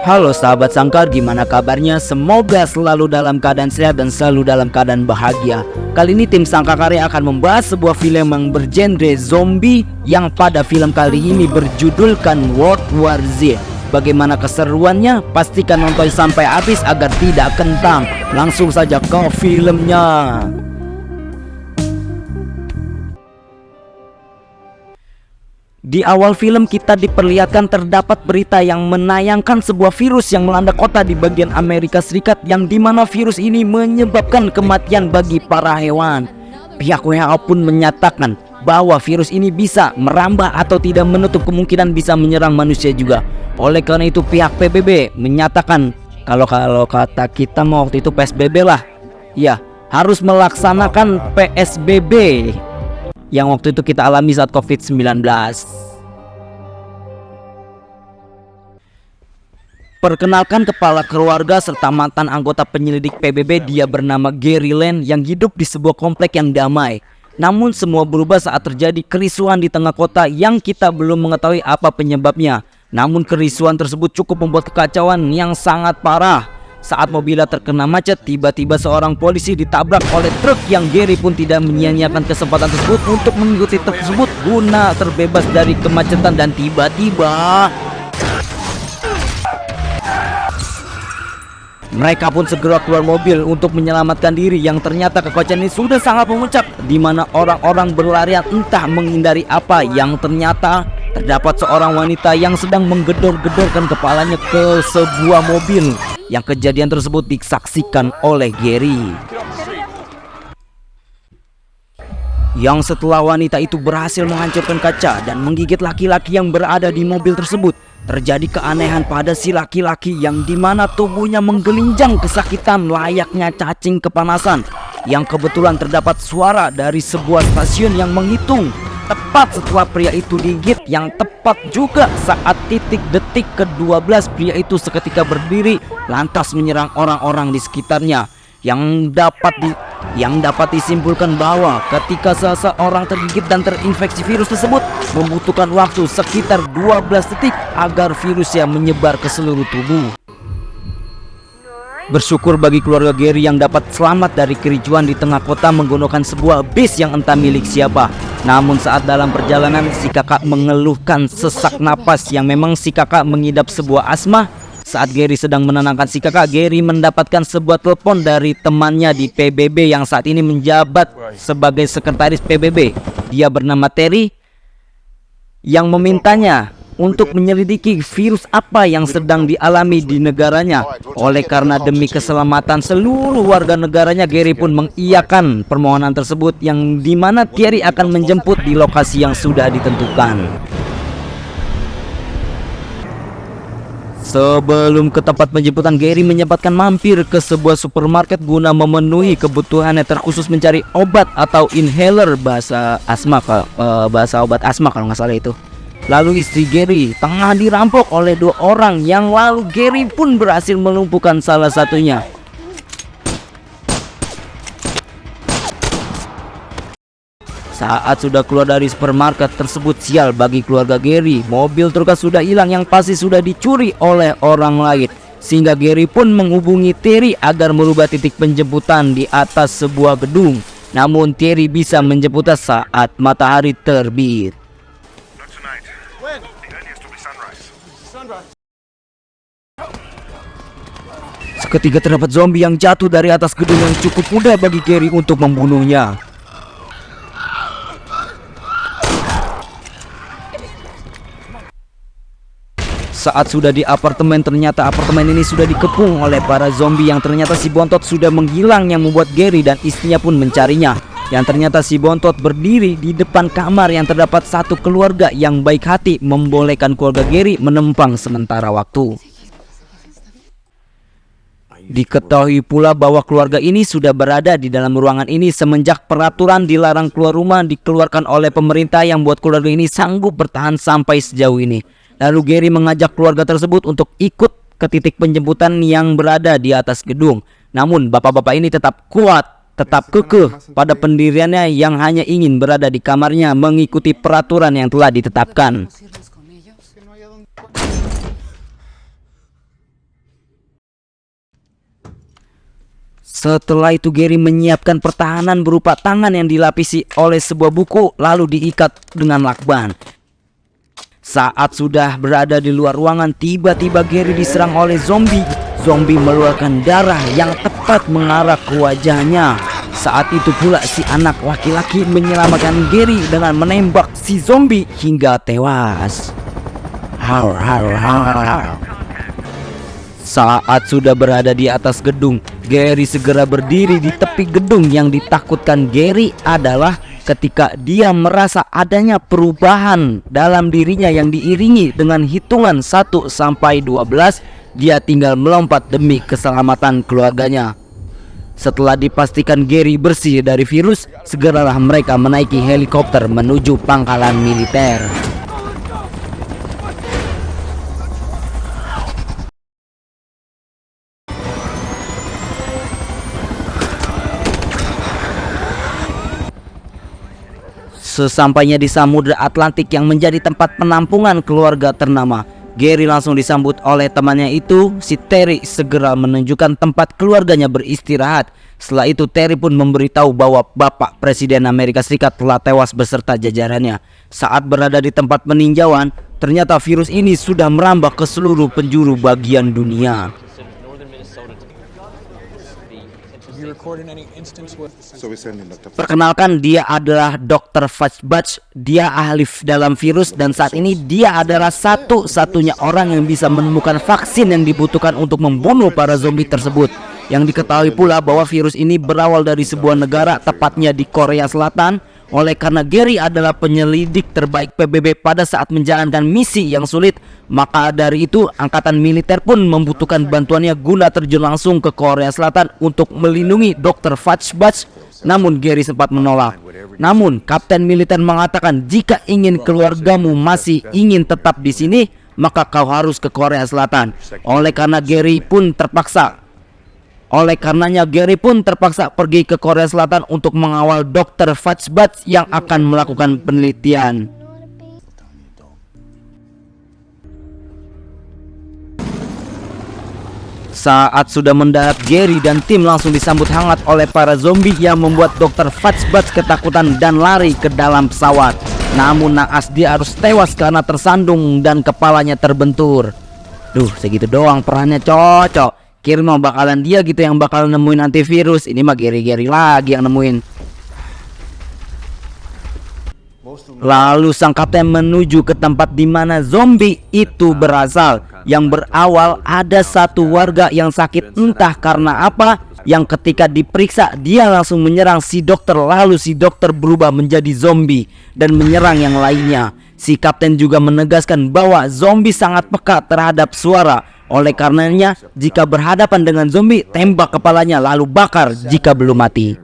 Halo sahabat Sangkar, gimana kabarnya? Semoga selalu dalam keadaan sehat dan selalu dalam keadaan bahagia. Kali ini tim Sangkar Karya akan membahas sebuah film yang bergenre zombie, yang pada film kali ini berjudulkan World War Z. Bagaimana keseruannya? Pastikan nonton sampai habis agar tidak kentang. Langsung saja ke filmnya. Di awal film kita diperlihatkan terdapat berita yang menayangkan sebuah virus yang melanda kota di bagian Amerika Serikat, yang dimana virus ini menyebabkan kematian bagi para hewan. Pihak WHO pun menyatakan bahwa virus ini bisa merambah atau tidak menutup kemungkinan bisa menyerang manusia juga. Oleh karena itu pihak PBB menyatakan kalau kata kita mau waktu itu PSBB lah, ya harus melaksanakan PSBB yang waktu itu kita alami saat COVID-19. Perkenalkan kepala keluarga serta mantan anggota penyelidik PBB, dia bernama Gary Lane yang hidup di sebuah komplek yang damai. Namun semua berubah saat terjadi kerisuan di tengah kota yang kita belum mengetahui apa penyebabnya. Namun kerisuan tersebut cukup membuat kekacauan yang sangat parah. Saat mobilnya terkena macet, tiba-tiba seorang polisi ditabrak oleh truk, yang Gary pun tidak menyia-nyiakan kesempatan tersebut untuk mengikuti truk tersebut guna terbebas dari kemacetan. Dan tiba-tiba mereka pun segera keluar mobil untuk menyelamatkan diri, yang ternyata kekacauan ini sudah sangat memuncak, di mana orang-orang berlarian entah menghindari apa, yang ternyata terdapat seorang wanita yang sedang menggedor-gedorkan kepalanya ke sebuah mobil, yang kejadian tersebut disaksikan oleh Gary. Yang setelah wanita itu berhasil menghancurkan kaca dan menggigit laki-laki yang berada di mobil tersebut, terjadi keanehan pada si laki-laki yang dimana tubuhnya menggelinjang kesakitan layaknya cacing kepanasan, yang kebetulan terdapat suara dari sebuah stasiun yang menghitung tepat setelah pria itu digigit, yang tepat juga saat titik detik ke-12 pria itu seketika berdiri lantas menyerang orang-orang di sekitarnya, yang dapat disimpulkan bahwa ketika seseorang tergigit dan terinfeksi virus tersebut membutuhkan waktu sekitar 12 detik agar virusnya menyebar ke seluruh tubuh. Bersyukur bagi keluarga Gary yang dapat selamat dari kericuan di tengah kota menggunakan sebuah bis yang entah milik siapa. Namun saat dalam perjalanan si kakak mengeluhkan sesak napas, yang memang si kakak mengidap sebuah asma. Saat Gary sedang menenangkan si kakak, Gary mendapatkan sebuah telepon dari temannya di PBB yang saat ini menjabat sebagai sekretaris PBB. Dia bernama Terry, yang memintanya untuk menyelidiki virus apa yang sedang dialami di negaranya. Oleh karena demi keselamatan seluruh warga negaranya, Gary pun mengiyakan permohonan tersebut, yang dimana Terry akan menjemput di lokasi yang sudah ditentukan. Sebelum ke tempat penjemputan, Gary menyempatkan mampir ke sebuah supermarket guna memenuhi kebutuhannya, terkhusus mencari obat atau inhaler bahasa obat asma kalau nggak salah itu. Lalu istri Gary tengah dirampok oleh dua orang, yang lalu Gary pun berhasil melumpuhkan salah satunya. Saat sudah keluar dari supermarket tersebut, sial bagi keluarga Gary, mobil truknya sudah hilang, yang pasti sudah dicuri oleh orang lain. Sehingga Gary pun menghubungi Terry agar merubah titik penjemputan di atas sebuah gedung. Namun Terry bisa menjemputnya saat matahari terbit. Seketika terdapat zombie yang jatuh dari atas gedung, yang cukup mudah bagi Gary untuk membunuhnya. Saat sudah di apartemen, ternyata apartemen ini sudah dikepung oleh para zombie, yang ternyata si bontot sudah menghilang, yang membuat Gary dan istrinya pun mencarinya. Yang ternyata si bontot berdiri di depan kamar, yang terdapat satu keluarga yang baik hati membolehkan keluarga Gary menempang sementara waktu. Diketahui pula bahwa keluarga ini sudah berada di dalam ruangan ini semenjak peraturan dilarang keluar rumah dikeluarkan oleh pemerintah, yang buat keluarga ini sanggup bertahan sampai sejauh ini. Lalu Gary mengajak keluarga tersebut untuk ikut ke titik penjemputan yang berada di atas gedung. Namun bapak-bapak ini tetap kuat, tetap kekeh pada pendiriannya, yang hanya ingin berada di kamarnya mengikuti peraturan yang telah ditetapkan. Setelah itu Gary menyiapkan pertahanan berupa tangan yang dilapisi oleh sebuah buku lalu diikat dengan lakban. Saat sudah berada di luar ruangan, tiba-tiba Gary diserang oleh zombie. Zombie mengeluarkan darah yang tepat mengarah ke wajahnya. Saat itu pula si anak laki-laki menyelamatkan Gary dengan menembak si zombie hingga tewas. Saat sudah berada di atas gedung, Gary segera berdiri di tepi gedung. Yang ditakutkan Gary adalah ketika dia merasa adanya perubahan dalam dirinya yang diiringi dengan hitungan 1 sampai 12, dia tinggal melompat demi keselamatan keluarganya. Setelah dipastikan Gary bersih dari virus, segeralah mereka menaiki helikopter menuju pangkalan militer. Sesampainya di Samudra Atlantik yang menjadi tempat penampungan keluarga ternama, Gary langsung disambut oleh temannya itu. Si Terry segera menunjukkan tempat keluarganya beristirahat. Setelah itu Terry pun memberitahu bahwa Bapak Presiden Amerika Serikat telah tewas beserta jajarannya. Saat berada di tempat peninjauan, ternyata virus ini sudah merambah ke seluruh penjuru bagian dunia. Perkenalkan, dia adalah Dr. Fauci. Dia ahli dalam virus dan saat ini dia adalah satu-satunya orang yang bisa menemukan vaksin yang dibutuhkan untuk membunuh para zombie tersebut. Yang diketahui pula bahwa virus ini berawal dari sebuah negara, tepatnya di Korea Selatan. Oleh karena Gary adalah penyelidik terbaik PBB pada saat menjalankan misi yang sulit, maka dari itu angkatan militer pun membutuhkan bantuannya guna terjun langsung ke Korea Selatan untuk melindungi Dr. Fauci. Namun Gary sempat menolak. Namun kapten militer mengatakan jika ingin keluargamu masih ingin tetap di sini, maka kau harus ke Korea Selatan. Oleh karenanya Gary pun terpaksa pergi ke Korea Selatan untuk mengawal Dr. Fauci yang akan melakukan penelitian. Saat sudah mendarat, Gary dan tim langsung disambut hangat oleh para zombie yang membuat Dr. Fauci ketakutan dan lari ke dalam pesawat. Namun naas dia harus tewas karena tersandung dan kepalanya terbentur. Duh, segitu doang perannya cocok. Kira mau bakalan dia gitu yang bakal nemuin antivirus. Ini mah Gary lagi yang nemuin. Lalu sang kapten menuju ke tempat di mana zombie itu berasal. Yang berawal ada satu warga yang sakit entah karena apa, yang ketika diperiksa dia langsung menyerang si dokter. Lalu si dokter berubah menjadi zombie dan menyerang yang lainnya. Si kapten juga menegaskan bahwa zombie sangat peka terhadap suara. Oleh karenanya, jika berhadapan dengan zombie, tembak kepalanya lalu bakar jika belum mati.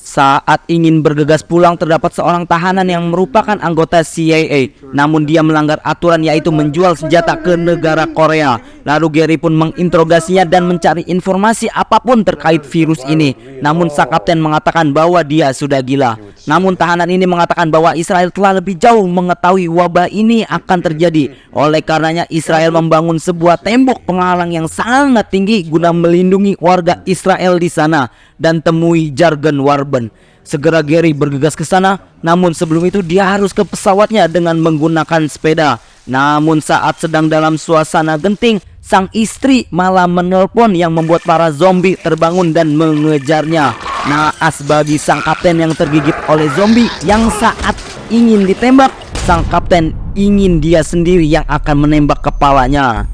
Saat ingin bergegas pulang, terdapat seorang tahanan yang merupakan anggota CIA. Namun dia melanggar aturan, yaitu menjual senjata ke negara Korea. Lalu Gary pun menginterogasinya dan mencari informasi apapun terkait virus ini. Namun sang kapten mengatakan bahwa dia sudah gila. Namun tahanan ini mengatakan bahwa Israel telah lebih jauh mengetahui wabah ini akan terjadi. Oleh karenanya Israel membangun sebuah tembok penghalang yang sangat tinggi guna melindungi warga Israel di sana dan temui jargon Warben. Segera Gary bergegas ke sana, namun sebelum itu dia harus ke pesawatnya dengan menggunakan sepeda. Namun saat sedang dalam suasana genting, sang istri malah menelpon yang membuat para zombie terbangun dan mengejarnya. Naas bagi sang kapten yang tergigit oleh zombie yang saat ingin ditembak, sang kapten ingin dia sendiri yang akan menembak kepalanya.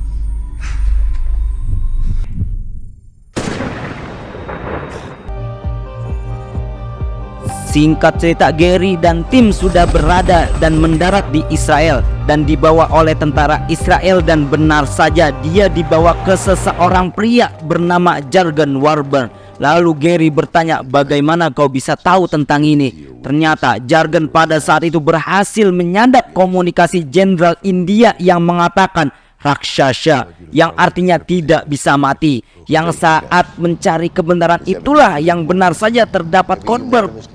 Singkat cerita, Gary dan tim sudah berada dan mendarat di Israel dan dibawa oleh tentara Israel, dan benar saja dia dibawa ke seseorang pria bernama Jargon Warburn. Lalu Gary bertanya, bagaimana kau bisa tahu tentang ini? Ternyata Jargon pada saat itu berhasil menyadap komunikasi Jenderal India yang mengatakan Rakshasa, yang artinya tidak bisa mati. Yang saat mencari kebenaran itulah yang benar saja terdapat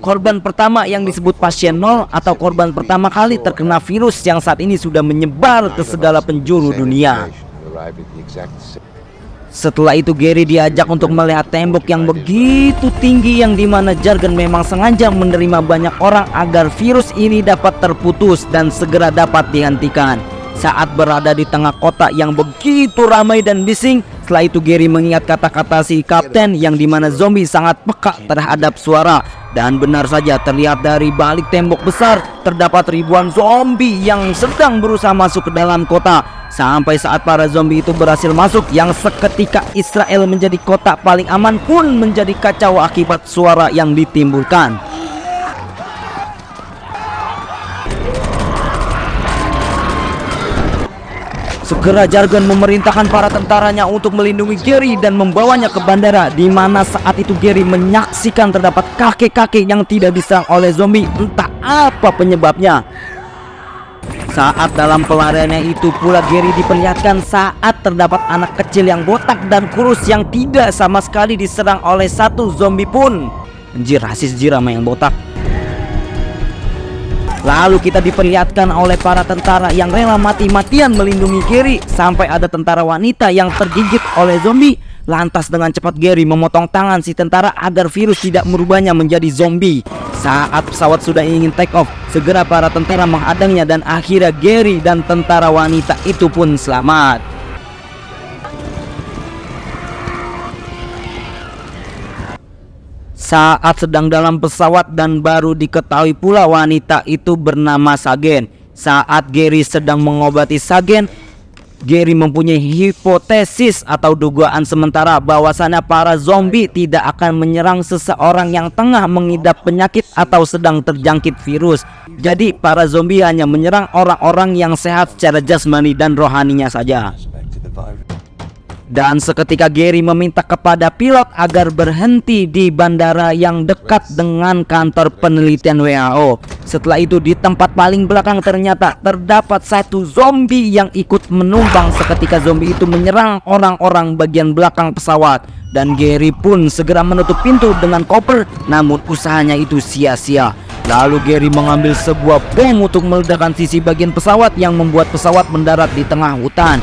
korban pertama yang disebut pasien 0 atau korban pertama kali terkena virus yang saat ini sudah menyebar ke segala penjuru dunia. Setelah itu Gary diajak untuk melihat tembok yang begitu tinggi yang dimana jargon memang sengaja menerima banyak orang agar virus ini dapat terputus dan segera dapat dihentikan. Saat berada di tengah kota yang begitu ramai dan bising, setelah itu Gary mengingat kata-kata si kapten yang dimana zombie sangat peka terhadap suara. Dan benar saja terlihat dari balik tembok besar terdapat ribuan zombie yang sedang berusaha masuk ke dalam kota. Sampai saat para zombie itu berhasil masuk, yang seketika Israel menjadi kota paling aman pun menjadi kacau akibat suara yang ditimbulkan. Segera jargon memerintahkan para tentaranya untuk melindungi Gary dan membawanya ke bandara, di mana saat itu Gary menyaksikan terdapat kakek-kakek yang tidak diserang oleh zombie, entah apa penyebabnya. Saat dalam pelariannya itu pula Gary diperlihatkan saat terdapat anak kecil yang botak dan kurus yang tidak sama sekali diserang oleh satu zombie pun. Anjir, rasis jirama yang botak. Lalu kita diperlihatkan oleh para tentara yang rela mati-matian melindungi Gary, sampai ada tentara wanita yang tergigit oleh zombie. Lantas dengan cepat Gary memotong tangan si tentara agar virus tidak merubahnya menjadi zombie. Saat pesawat sudah ingin take off, segera para tentara menghadangnya dan akhirnya Gary dan tentara wanita itu pun selamat. Saat sedang dalam pesawat dan baru diketahui pula wanita itu bernama Sagen. Saat Gary sedang mengobati Sagen, Gary mempunyai hipotesis atau dugaan sementara bahwasannya para zombie tidak akan menyerang seseorang yang tengah mengidap penyakit atau sedang terjangkit virus. Jadi para zombie hanya menyerang orang-orang yang sehat secara jasmani dan rohaninya saja. Dan seketika Gary meminta kepada pilot agar berhenti di bandara yang dekat dengan kantor penelitian WHO. Setelah itu di tempat paling belakang ternyata terdapat satu zombie yang ikut menumbang seketika zombie itu menyerang orang-orang bagian belakang pesawat. Dan Gary pun segera menutup pintu dengan koper, namun usahanya itu sia-sia. Lalu Gary mengambil sebuah bom untuk meledakkan sisi bagian pesawat yang membuat pesawat mendarat di tengah hutan.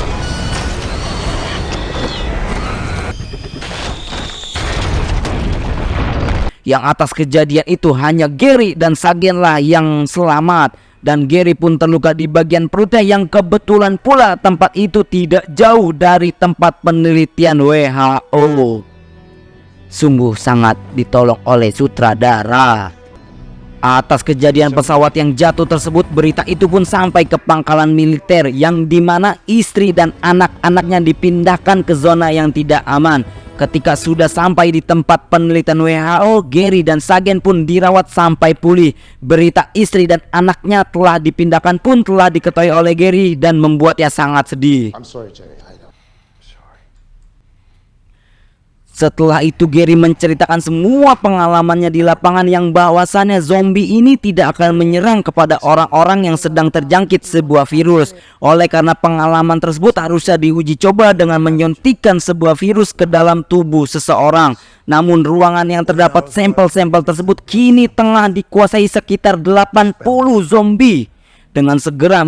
Yang atas kejadian itu hanya Gary dan Sagen lah yang selamat. Dan Gary pun terluka di bagian perutnya yang kebetulan pula tempat itu tidak jauh dari tempat penelitian WHO. Sungguh sangat ditolong oleh sutradara. Atas kejadian pesawat yang jatuh tersebut, berita itu pun sampai ke pangkalan militer yang dimana istri dan anak-anaknya dipindahkan ke zona yang tidak aman. Ketika sudah sampai di tempat penelitian WHO, Gary dan Sagen pun dirawat sampai pulih. Berita istri dan anaknya telah dipindahkan pun telah diketahui oleh Gary dan membuatnya sangat sedih. I'm sorry, Jerry. I'm sorry. Setelah itu Gary menceritakan semua pengalamannya di lapangan yang bahwasannya zombie ini tidak akan menyerang kepada orang-orang yang sedang terjangkit sebuah virus. Oleh karena pengalaman tersebut harusnya diuji coba dengan menyuntikkan sebuah virus ke dalam tubuh seseorang. Namun ruangan yang terdapat sampel-sampel tersebut kini tengah dikuasai sekitar 80 zombie. Dengan segera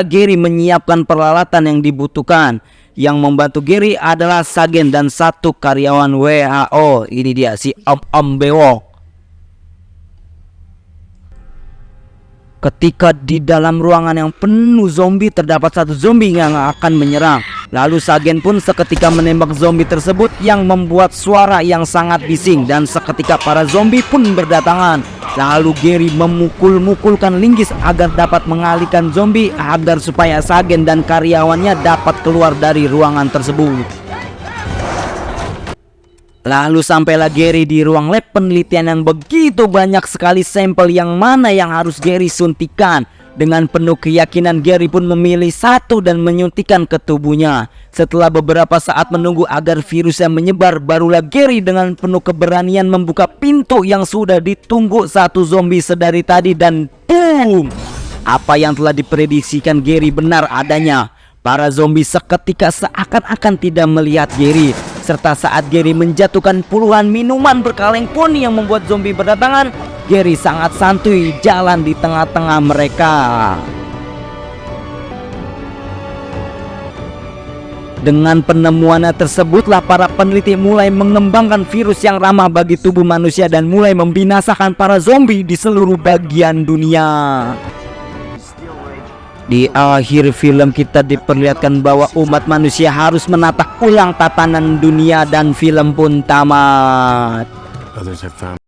Gary menyiapkan peralatan yang dibutuhkan. Yang membantu Gary adalah Sagen dan satu karyawan WHO. Ini dia si Om Bewok. Ketika di dalam ruangan yang penuh zombie terdapat satu zombie yang akan menyerang. Lalu Sagen pun seketika menembak zombie tersebut yang membuat suara yang sangat bising. Dan seketika para zombie pun berdatangan. Lalu Gary memukul-mukulkan linggis agar dapat mengalihkan zombie agar supaya Sagen dan karyawannya dapat keluar dari ruangan tersebut. Lalu sampailah Gary di ruang lab penelitian yang begitu banyak sekali sampel yang mana yang harus Gary suntikan. Dengan penuh keyakinan Gary pun memilih satu dan menyuntikkan ke tubuhnya. Setelah beberapa saat menunggu agar virusnya menyebar, barulah Gary dengan penuh keberanian membuka pintu yang sudah ditunggu satu zombie sedari tadi dan boom! Apa yang telah diprediksikan Gary benar adanya. Para zombie seketika seakan-akan tidak melihat Gary. Serta saat Gary menjatuhkan puluhan minuman berkaleng pun yang membuat zombie berdatangan, Gary sangat santuy jalan di tengah-tengah mereka. Dengan penemuannya tersebutlah para peneliti mulai mengembangkan virus yang ramah bagi tubuh manusia dan mulai membinasakan para zombie di seluruh bagian dunia. Di akhir film kita diperlihatkan bahwa umat manusia harus menata ulang tatanan dunia dan film pun tamat. Others have found